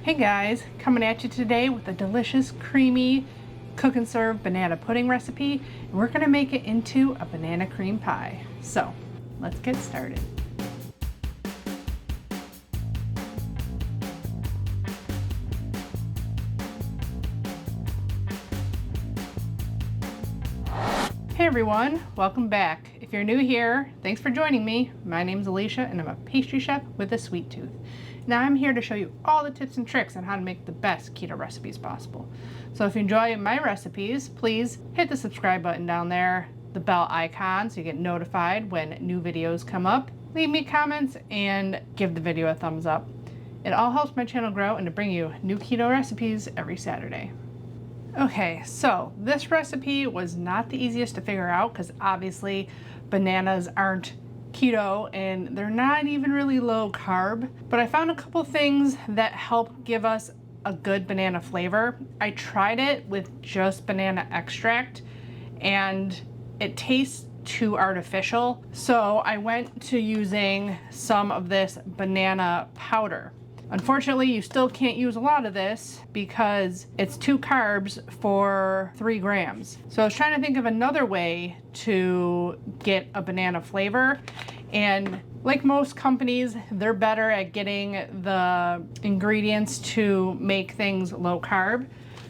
Hey guys, coming at you today with a delicious, creamy, cook and serve banana pudding recipe. And we're gonna make it into a banana cream pie. So, let's get started. Hey everyone, welcome back. If you're new here, thanks for joining me. My name's Alicia and I'm a pastry chef with a sweet tooth. Now I'm here to show you all the tips and tricks on how to make the best keto recipes possible. So if you enjoy my recipes, please hit the subscribe button down there, the bell icon so you get notified when new videos come up. Leave me comments and give the video a thumbs up. It all helps my channel grow and to bring you new keto recipes every Saturday. Okay, so this recipe was not the easiest to figure out because obviously bananas aren't keto and they're not even really low carb, but I found a couple things that help give us a good banana flavor. I tried it with just banana extract and it tastes too artificial, so I went to using some of this banana powder. Unfortunately, you still can't use a lot of this because it's 2 carbs for 3 grams. So I was trying to think of another way to get a banana flavor. And like most companies, they're better at getting the ingredients to make things low carb.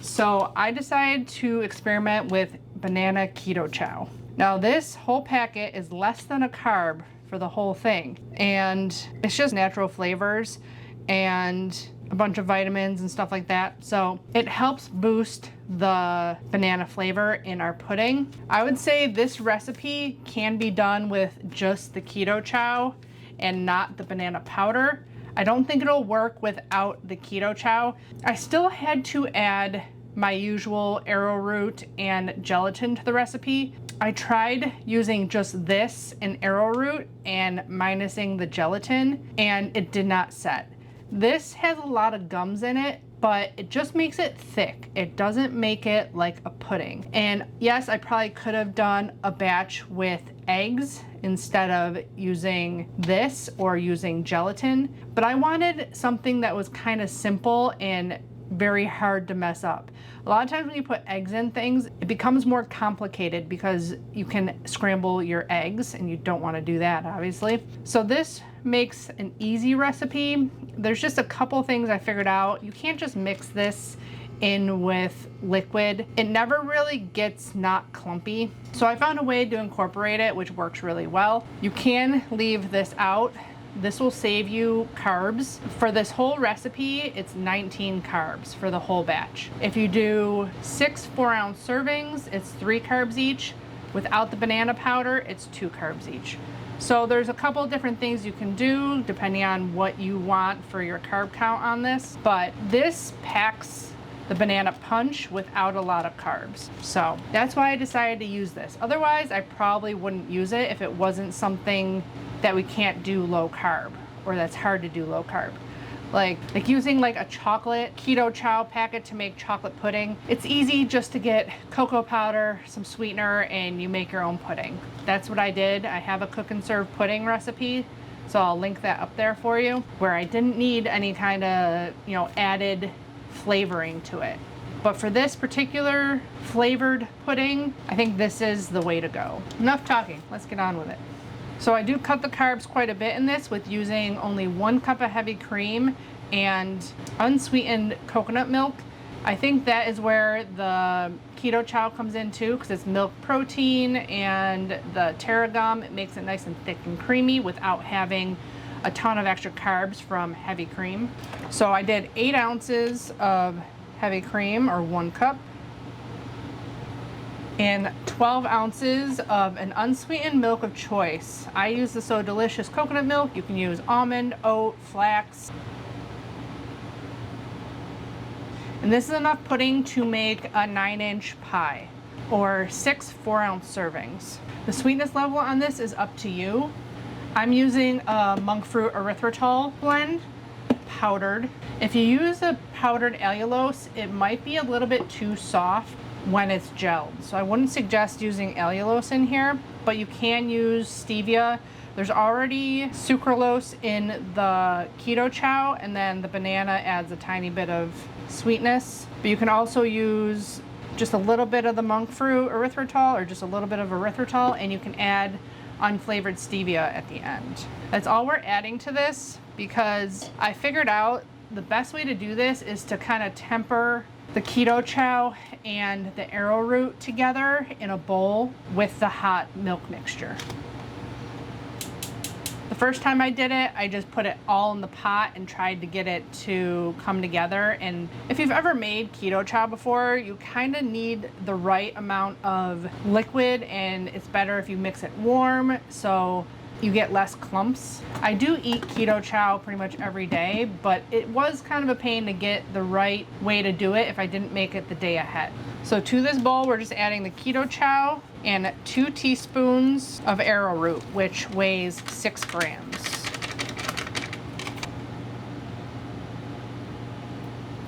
So I decided to experiment with banana keto chow. Now this whole packet is less than a carb for the whole thing. And it's just natural flavors and a bunch of vitamins and stuff like that. So it helps boost the banana flavor in our pudding. I would say this recipe can be done with just the keto chow and not the banana powder. I don't think it'll work without the keto chow. I still had to add my usual arrowroot and gelatin to the recipe. I tried using just this and arrowroot and minusing the gelatin and it did not set. This has a lot of gums in it, but it just makes it thick. It doesn't make it like a pudding. And yes, I probably could have done a batch with eggs instead of using this or using gelatin, but I wanted something that was kind of simple and very hard to mess up. A lot of times when you put eggs in things, it becomes more complicated because you can scramble your eggs and you don't want to do that, obviously. So this makes an easy recipe. There's just a couple things I figured out. You can't just mix this in with liquid. It never really gets not clumpy. So I found a way to incorporate it, which works really well. You can leave this out. This will save you carbs. For this whole recipe, it's 19 carbs for the whole batch. If you do 6 4-ounce servings, it's 3 carbs each. Without the banana powder, it's 2 carbs each. So there's a couple of different things you can do depending on what you want for your carb count on this, but this packs the banana punch without a lot of carbs. So that's why I decided to use this. Otherwise, I probably wouldn't use it if it wasn't something that we can't do low carb or that's hard to do low carb. Like using like a chocolate keto chow packet to make chocolate pudding. It's easy just to get cocoa powder, some sweetener, and you make your own pudding. That's what I did. I have a cook and serve pudding recipe, so I'll link that up there for you, where I didn't need any kind of, added flavoring to it. But for this particular flavored pudding, I think this is the way to go. Enough talking, let's get on with it. So I do cut the carbs quite a bit in this with using only 1 cup of heavy cream and unsweetened coconut milk. I think that is where the keto chow comes in too, because it's milk protein and the tarragon. It makes it nice and thick and creamy without having a ton of extra carbs from heavy cream. So I did 8 ounces of heavy cream, or 1 cup, and 12 ounces of an unsweetened milk of choice. I use the So Delicious coconut milk. You can use almond, oat, flax. And this is enough pudding to make a 9-inch pie, or 6 4-ounce servings. The sweetness level on this is up to you. I'm using a monk fruit erythritol blend, powdered. If you use a powdered allulose, it might be a little bit too soft when it's gelled. So I wouldn't suggest using allulose in here, but you can use stevia There's already sucralose in the keto chow, and then the banana adds a tiny bit of sweetness. But you can also use just a little bit of the monk fruit erythritol, or just a little bit of erythritol, and you can add unflavored stevia at the end. That's all we're adding to this, because I figured out the best way to do this is to kind of temper the keto chow and the arrowroot together in a bowl with the hot milk mixture. The first time I did it, I just put it all in the pot and tried to get it to come together. And if you've ever made keto chow before, you kind of need the right amount of liquid, and it's better if you mix it warm so you get less clumps. I do eat keto chow pretty much every day, but it was kind of a pain to get the right way to do it if I didn't make it the day ahead. So to this bowl, we're just adding the keto chow and 2 teaspoons of arrowroot, which weighs 6 grams.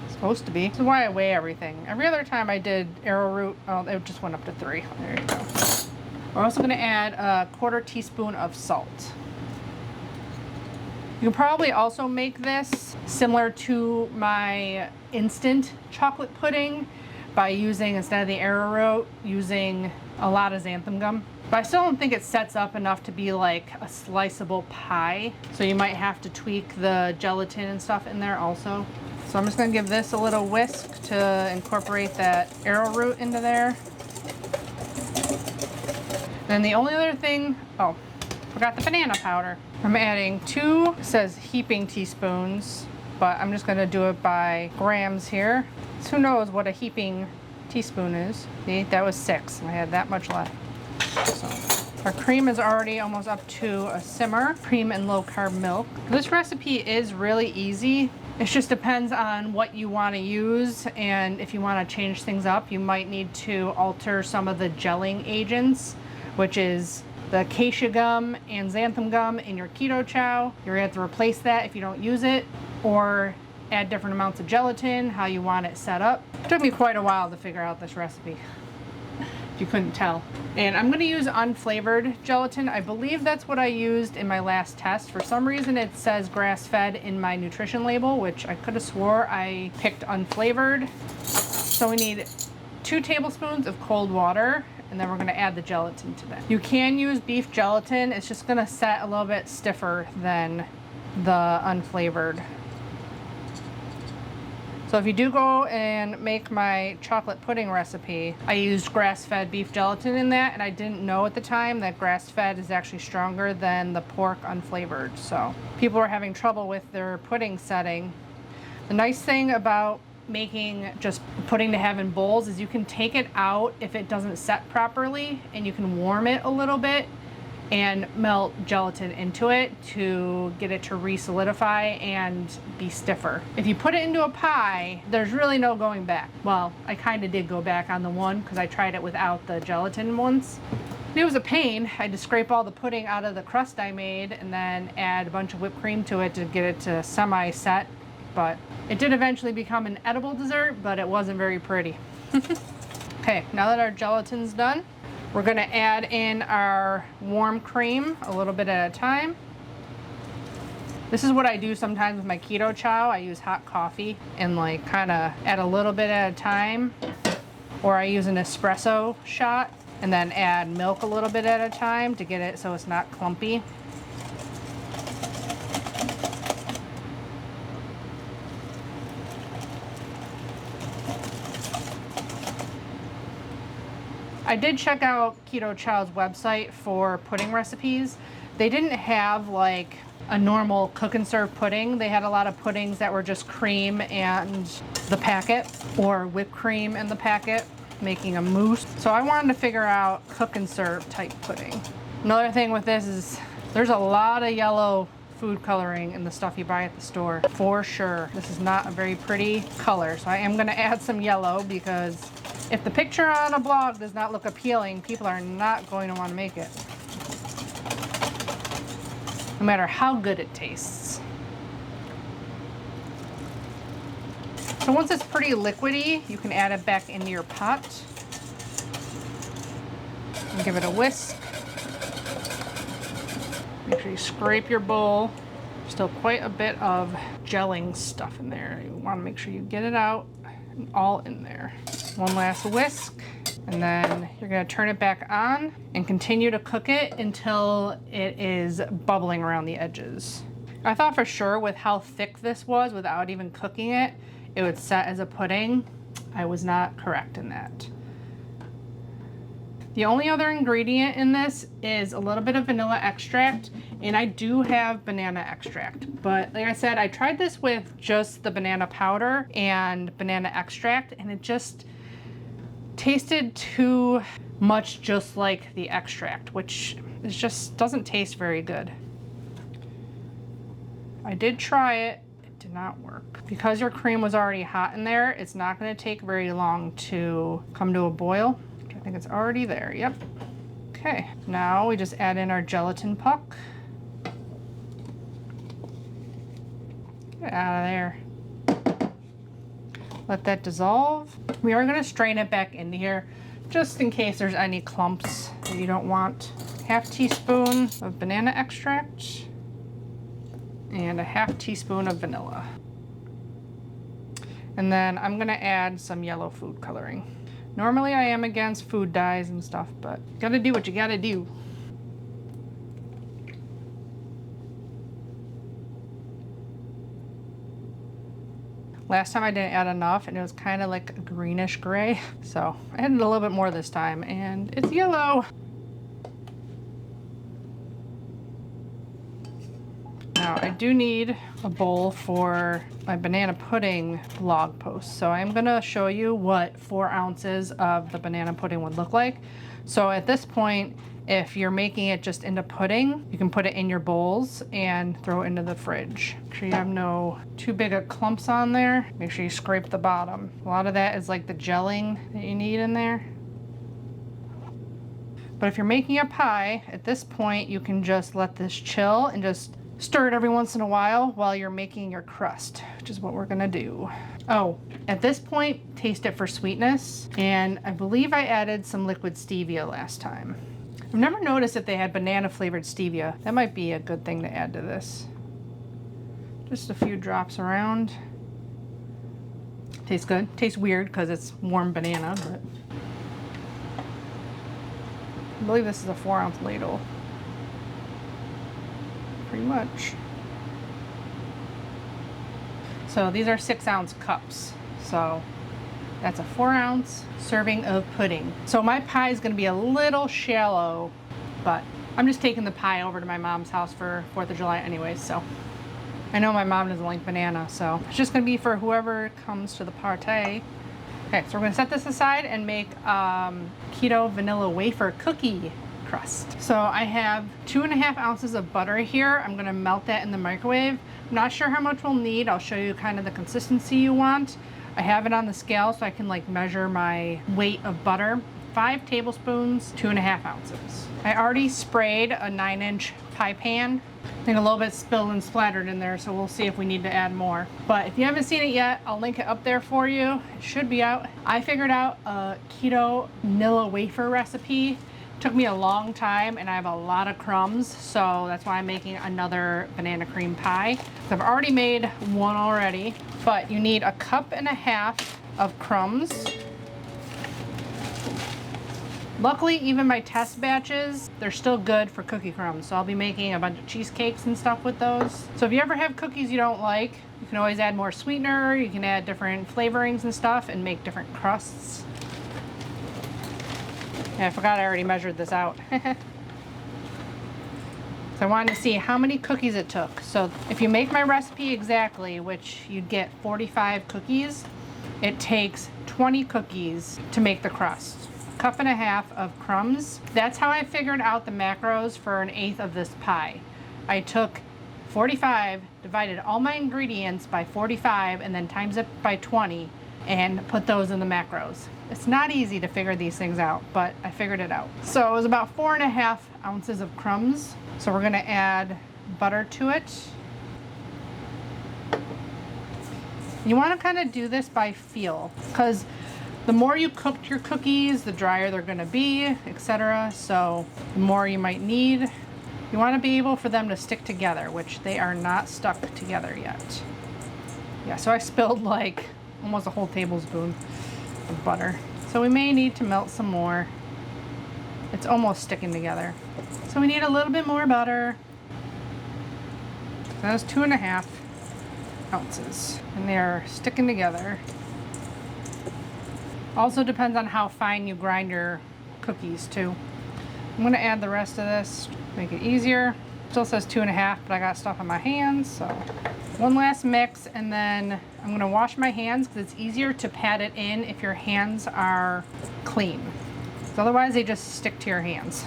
It's supposed to be. This is why I weigh everything. Every other time I did arrowroot, oh, it just went up to 3. There you go. We're also going to add a 1/4 teaspoon of salt. You can probably also make this similar to my instant chocolate pudding by using, instead of the arrowroot, using a lot of xanthan gum. But I still don't think it sets up enough to be like a sliceable pie. So you might have to tweak the gelatin and stuff in there also. So I'm just going to give this a little whisk to incorporate that arrowroot into there. Then the only other thing, oh, forgot the banana powder. I'm adding 2, it says heaping teaspoons, but I'm just gonna do it by grams here. So who knows what a heaping teaspoon is? See, that was 6, I had that much left. So our cream is already almost up to a simmer. Cream and low carb milk. This recipe is really easy. It just depends on what you want to use, and if you want to change things up, you might need to alter some of the gelling agents, which is the acacia gum and xanthan gum in your keto chow. You're gonna have to replace that if you don't use it, or add different amounts of gelatin, how you want it set up. It took me quite a while to figure out this recipe, if you couldn't tell. And I'm gonna use unflavored gelatin. I believe that's what I used in my last test. For some reason it says grass-fed in my nutrition label, which I could have swore I picked unflavored. So we need 2 tablespoons of cold water, and then we're going to add the gelatin to that. You can use beef gelatin. It's just going to set a little bit stiffer than the unflavored. So if you do go and make my chocolate pudding recipe, I used grass-fed beef gelatin in that, and I didn't know at the time that grass-fed is actually stronger than the pork unflavored. So people were having trouble with their pudding setting. The nice thing about making just pudding to have in bowls is you can take it out if it doesn't set properly, and you can warm it a little bit and melt gelatin into it to get it to re-solidify and be stiffer. If you put it into a pie, there's really no going back. Well, I kind of did go back on the one because I tried it without the gelatin once. It was a pain. I had to scrape all the pudding out of the crust I made and then add a bunch of whipped cream to it to get it to semi-set. But it did eventually become an edible dessert, but it wasn't very pretty. Okay, now that our gelatin's done, we're gonna add in our warm cream a little bit at a time. This is what I do sometimes with my keto chow. I use hot coffee and like kind of add a little bit at a time, or I use an espresso shot and then add milk a little bit at a time to get it so it's not clumpy. I did check out Keto Chow's website for pudding recipes. They didn't have like a normal cook and serve pudding. They had a lot of puddings that were just cream and the packet, or whipped cream and the packet, making a mousse. So I wanted to figure out cook and serve type pudding. Another thing with this is there's a lot of yellow food coloring in the stuff you buy at the store, for sure. This is not a very pretty color, so I am gonna add some yellow, because if the picture on a blog does not look appealing, people are not going to want to make it, no matter how good it tastes. So once it's pretty liquidy, you can add it back into your pot and give it a whisk. Make sure you scrape your bowl. Still quite a bit of gelling stuff in there. You want to make sure you get it out and all in there. One last whisk, and then you're going to turn it back on and continue to cook it until it is bubbling around the edges. I thought for sure with how thick this was, without even cooking it, it would set as a pudding. I was not correct in that. The only other ingredient in this is a little bit of vanilla extract, and I do have banana extract. But like I said, I tried this with just the banana powder and banana extract, and it just tasted too much just like the extract, which is just doesn't taste very good. I did try it, it did not work. Because your cream was already hot in there, it's not going to take very long to come to a boil. I think it's already there, yep. Okay, now we just add in our gelatin puck. Get out of there. Let that dissolve. We are going to strain it back into here just in case there's any clumps that you don't want. Half teaspoon of banana extract and a half teaspoon of vanilla. And then I'm going to add some yellow food coloring. Normally I am against food dyes and stuff, but you gotta do what you gotta do. Last time I didn't add enough and it was kind of like a greenish gray. So I added a little bit more this time and it's yellow. Now I do need a bowl for my banana pudding blog post. So I'm gonna show you what 4 ounces of the banana pudding would look like. So at this point, if you're making it just into pudding, you can put it in your bowls and throw it into the fridge. Make sure you have no too big of clumps on there. Make sure you scrape the bottom. A lot of that is like the gelling that you need in there. But if you're making a pie, at this point, you can just let this chill and just stir it every once in a while you're making your crust, which is what we're gonna do. Oh, at this point, taste it for sweetness. And I believe I added some liquid stevia last time. I've never noticed if they had banana flavored stevia. That might be a good thing to add to this. Just a few drops around. Tastes good. Tastes weird because it's warm banana, but I believe this is a 4 ounce ladle. Pretty much. So these are 6 ounce cups. So that's a 4 ounce serving of pudding. So my pie is going to be a little shallow, but I'm just taking the pie over to my mom's house for 4th of July anyway. So I know my mom doesn't like banana, so it's just going to be for whoever comes to the party. Okay, so we're going to set this aside and make keto vanilla wafer cookie crust. So I have 2.5 ounces of butter here. I'm gonna melt that in the microwave. I'm not sure how much we'll need. I'll show you kind of the consistency you want. I have it on the scale so I can like measure my weight of butter. 5 tablespoons, 2.5 ounces. I already sprayed a 9-inch pie pan. I think a little bit spilled and splattered in there, so we'll see if we need to add more. But if you haven't seen it yet, I'll link it up there for you. It should be out. I figured out a keto vanilla wafer recipe. Took me a long time and I have a lot of crumbs, so that's why I'm making another banana cream pie. So I've already made one already, but you need 1.5 cups of crumbs. Luckily, even my test batches, they're still good for cookie crumbs, so I'll be making a bunch of cheesecakes and stuff with those. So if you ever have cookies you don't like, you can always add more sweetener, you can add different flavorings and stuff and make different crusts. Yeah, I forgot I already measured this out. So I wanted to see how many cookies it took. So if you make my recipe exactly, which you'd get 45 cookies, it takes 20 cookies to make the crust. 1.5 cups of crumbs. That's how I figured out the macros for 1/8 of this pie. I took 45, divided all my ingredients by 45, and then times it by 20, and put those in the macros. It's not easy to figure these things out, but I figured it out. So it was about 4.5 ounces of crumbs. So we're gonna add butter to it. You wanna kinda do this by feel, because the more you cook your cookies, the drier they're gonna be, etc. So the more you might need. You want to be able for them to stick together, which they are not stuck together yet. Yeah, so I spilled like almost a whole tablespoon of butter. So we may need to melt some more. It's almost sticking together. So we need a little bit more butter. So that's 2.5 ounces. And they're sticking together. Also depends on how fine you grind your cookies too. I'm gonna add the rest of this to make it easier. Still says 2.5, but I got stuff on my hands, so. One last mix, and then I'm gonna wash my hands because it's easier to pat it in if your hands are clean. So otherwise they just stick to your hands.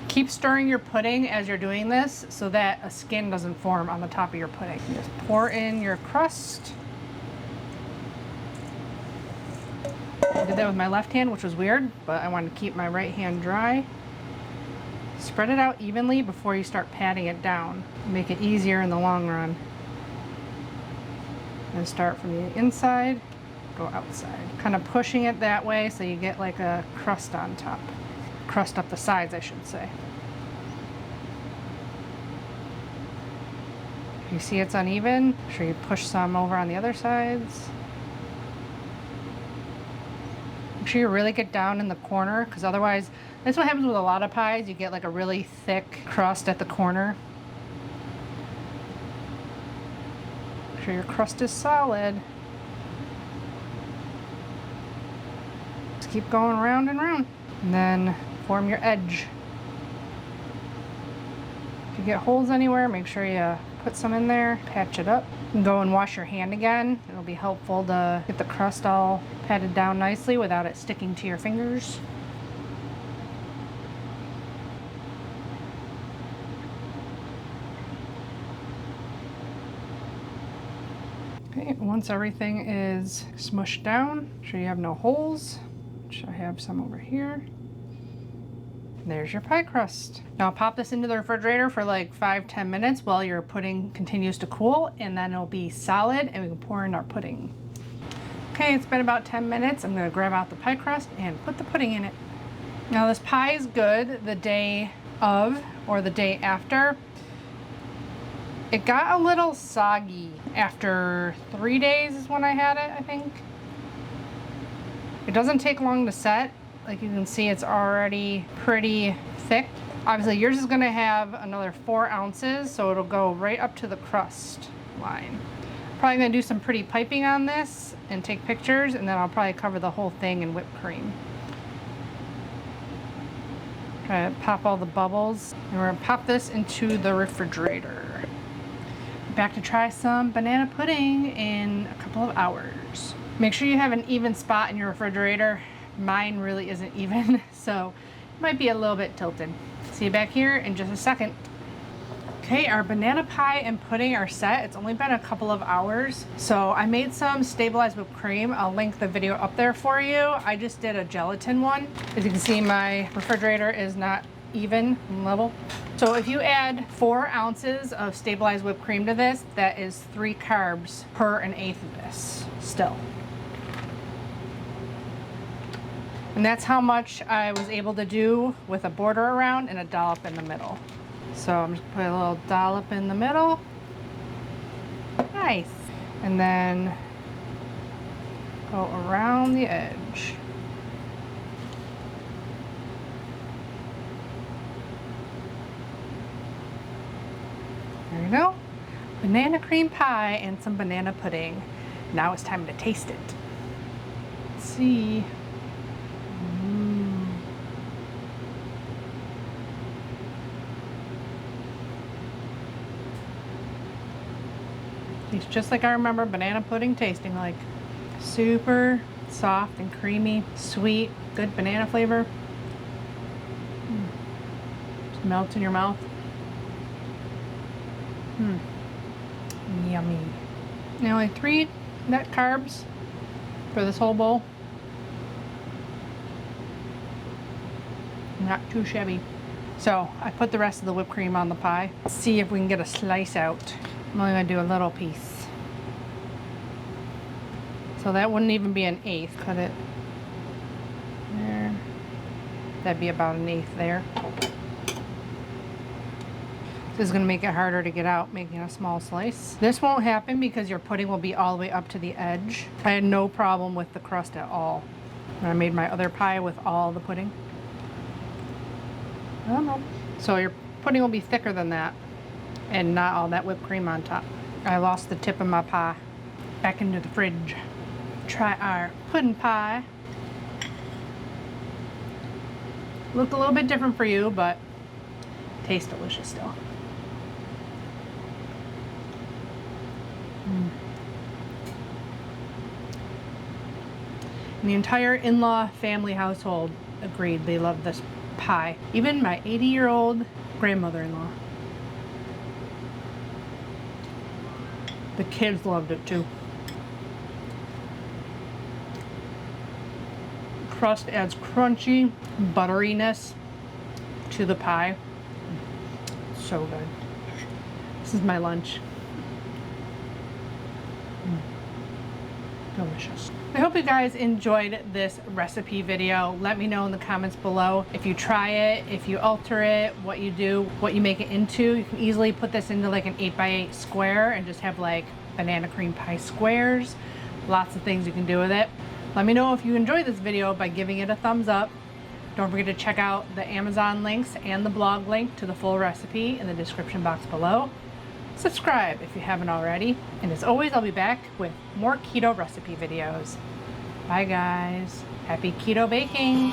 Keep stirring your pudding as you're doing this so that a skin doesn't form on the top of your pudding. Just pour in your crust. I did that with my left hand, which was weird, but I wanted to keep my right hand dry. Spread it out evenly before you start patting it down. Make it easier in the long run. And start from the inside, go outside. Kind of pushing it that way so you get like a crust on top. Crust up the sides, I should say. If you see it's uneven, make sure you push some over on the other sides. Make sure you really get down in the corner, because otherwise, that's what happens with a lot of pies. You get like a really thick crust at the corner. Make sure your crust is solid. Just keep going round and round. And then form your edge. If you get holes anywhere, make sure you put some in there, patch it up. You can go and wash your hand again. It'll be helpful to get the crust all patted down nicely without it sticking to your fingers. Okay, once everything is smushed down, make sure you have no holes, which I have some over here. There's your pie crust. Now pop this into the refrigerator for like 5-10 minutes while your pudding continues to cool, and then it'll be solid and we can pour in our pudding. Okay, it's been about 10 minutes. I'm gonna grab out the pie crust and put the pudding in it. Now this pie is good the day of or the day after. It got a little soggy after 3 days is when I had it, I think. It doesn't take long to set. Like you can see, it's already pretty thick. Obviously yours is gonna have another 4 ounces, so it'll go right up to the crust line. Probably gonna do some pretty piping on this and take pictures, and then I'll probably cover the whole thing in whipped cream. Try to pop all the bubbles, and we're gonna pop this into the refrigerator. Back to try some banana pudding in a couple of hours. Make sure you have an even spot in your refrigerator. Mine really isn't even, so it might be a little bit tilted. See you back here in just a second. Okay, our banana pie and pudding are set. It's only been a couple of hours. So I made some stabilized whipped cream. I'll link the video up there for you. I just did a gelatin one. As you can see, my refrigerator is not even level. So if you add 4 ounces of stabilized whipped cream to this, that is 3 carbs per 1/8 of this still. And that's how much I was able to do with a border around and a dollop in the middle. So I'm just putting a little dollop in the middle. Nice. And then go around the edge. There you go. Banana cream pie and some banana pudding. Now it's time to taste it. Let's see. Tastes just like I remember banana pudding tasting like. Super soft and creamy, sweet, good banana flavor. Just melts in your mouth. Yummy. Now only 3 net carbs for this whole bowl. Not too shabby. So I put the rest of the whipped cream on the pie. Let's see if we can get a slice out. I'm only gonna do a little piece. So that wouldn't even be 1/8. Cut it there. That'd be about 1/8 there. This is going to make it harder to get out making a small slice. This won't happen because your pudding will be all the way up to the edge. I had no problem with the crust at all when I made my other pie with all the pudding. I don't know. So your pudding will be thicker than that and not all that whipped cream on top. I lost the tip of my pie. Back into the fridge. Try our pudding pie. Looked a little bit different for you, but tastes delicious still. And the entire in-law family household agreed they love this pie. Even my 80-year-old grandmother-in-law. The kids loved it too. Crust adds crunchy butteriness to the pie. So good. This is my lunch. Delicious. I hope you guys enjoyed this recipe video. Let me know in the comments below if you try it, if you alter it, what you do, what you make it into. You can easily put this into like an 8x8 square and just have like banana cream pie squares. Lots of things you can do with it. Let me know if you enjoyed this video by giving it a thumbs up. Don't forget to check out the Amazon links and the blog link to the full recipe in the description box below. Subscribe if you haven't already. And as always, I'll be back with more keto recipe videos. Bye guys. Happy keto baking.